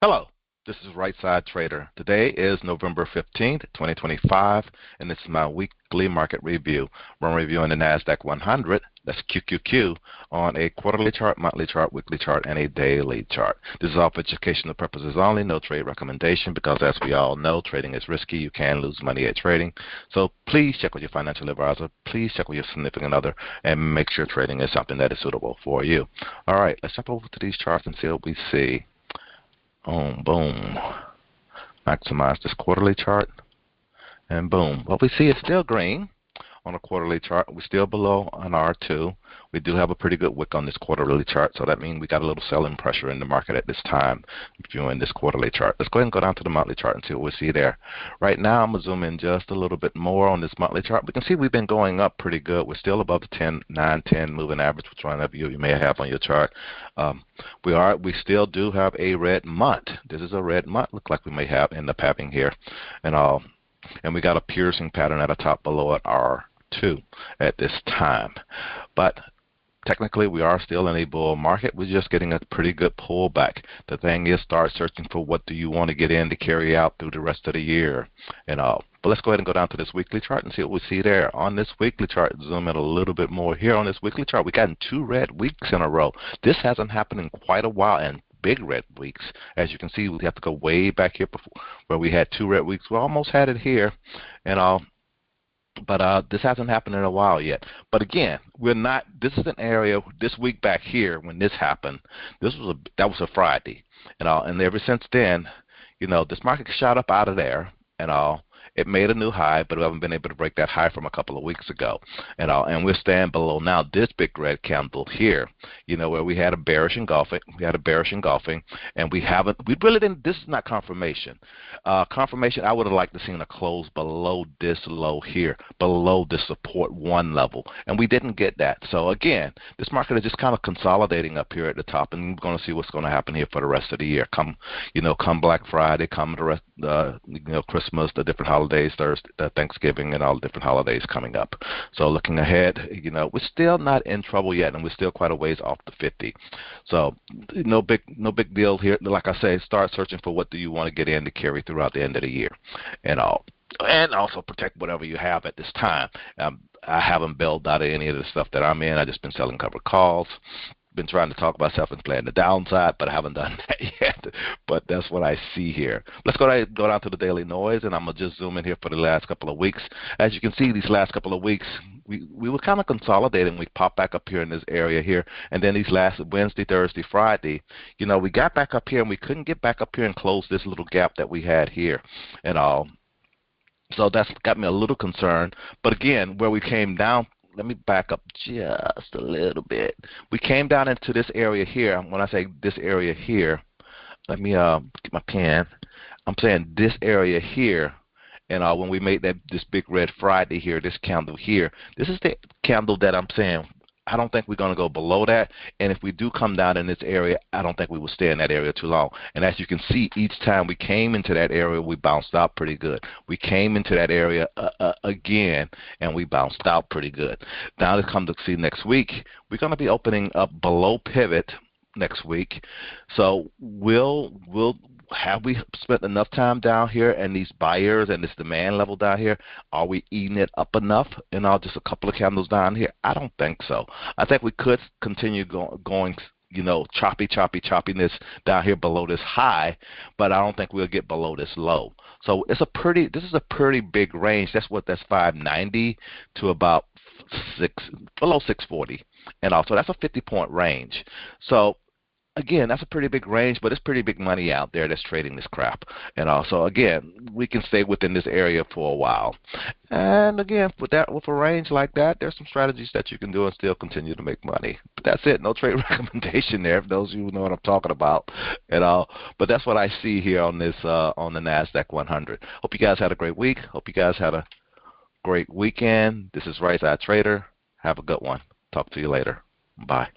Hello, this is Right Side Trader. Today is November 15th, 2025, and this is my weekly market review. We're reviewing the NASDAQ 100, that's QQQ, on a quarterly chart, monthly chart, weekly chart, and a daily chart. This is all for educational purposes only, no trade recommendation, because as we all know, trading is risky. You can lose money at trading. So please check with your financial advisor. Please check with your significant other, and make sure trading is something that is suitable for you. All right, let's jump over to these charts and see what we see. Boom, boom. Maximize this quarterly chart, and boom. What we see is still green on a quarterly chart. We're still below on R2. We do have a pretty good wick on this quarterly chart, so that means we got a little selling pressure in the market at this time viewing this quarterly chart. Let's go ahead and go down to the monthly chart and see what we see there. Right now, I'm going to zoom in just a little bit more on this monthly chart. We can see we've been going up pretty good. We're still above the 10, 9, 10 moving average, which one of you may have on your chart. We still do have a red month. This is a red month. Look like we may have end up having here, and we got a piercing pattern at the top below at R2 at this time. But technically, we are still in a bull market. We're just getting a pretty good pullback. The thing is, start searching for what do you want to get in to carry out through the rest of the year and all. But let's go ahead and go down to this weekly chart and see what we see there. On this weekly chart, zoom in a little bit more here. On this weekly chart, we got 2 red weeks in a row. This hasn't happened in quite a while, and big red weeks. As you can see, we have to go way back here before, where we had 2 red weeks. We almost had it here and all. But this hasn't happened in a while yet. But again, we're not. This is an area. This week back here, when this happened, that was a Friday, and ever since then, this market shot up out of there, and all. It made a new high, but we haven't been able to break that high from a couple of weeks ago, and we're staying below now this big red candle here, where we had a bearish engulfing. And we really didn't. This is not confirmation. Confirmation, I would have liked to seen a close below this low here, below the support 1 level, and we didn't get that. So again, this market is just kind of consolidating up here at the top, and we're going to see what's going to happen here for the rest of the year. Come Black Friday, come the rest, Christmas, the different holidays, Thursday, Thanksgiving, and all the different holidays coming up. So looking ahead, we're still not in trouble yet, and we're still quite a ways off the 50. So no big deal here. Like I say, start searching for what do you want to get in to carry throughout the end of the year, and all. And also protect whatever you have at this time. I haven't bailed out of any of the stuff that I'm in. I've just been selling covered calls. Been trying to talk myself and playing the downside, but I haven't done that yet. But that's what I see here. Let's go down to the daily noise, and I'm gonna just zoom in here for the last couple of weeks. As you can see, these last couple of weeks, we were kind of consolidating. We popped back up here in this area here, and then these last Wednesday, Thursday, Friday, we got back up here, and we couldn't get back up here and close this little gap that we had here, and all. So that's got me a little concerned. But again, where we came down, let me back up just a little bit. We came down into this area here. When I say this area here, let me get my pen. I'm saying this area here. And when we made this big red Friday here, this candle here, this is the candle that I'm saying I don't think we're going to go below that. And if we do come down in this area, I don't think we will stay in that area too long. And as you can see, each time we came into that area, we bounced out pretty good. We came into that area again, and we bounced out pretty good. Now to come to see next week, we're going to be opening up below pivot next week. So have we spent enough time down here and these buyers and this demand level down here? Are we eating it up enough? And just a couple of candles down here? I don't think so. I think we could continue going choppiness down here below this high, but I don't think we'll get below this low. So this is a pretty big range. That's 590 to about below 640, and also that's a 50-point range. So again, that's a pretty big range, but it's pretty big money out there that's trading this crap. And also, again, we can stay within this area for a while. And again, with a range like that, there's some strategies that you can do and still continue to make money. But that's it. No trade recommendation there, for those of you who know what I'm talking about. But that's what I see here on this on the NASDAQ 100. Hope you guys had a great week. Hope you guys had a great weekend. This is Right Side Trader. Have a good one. Talk to you later. Bye.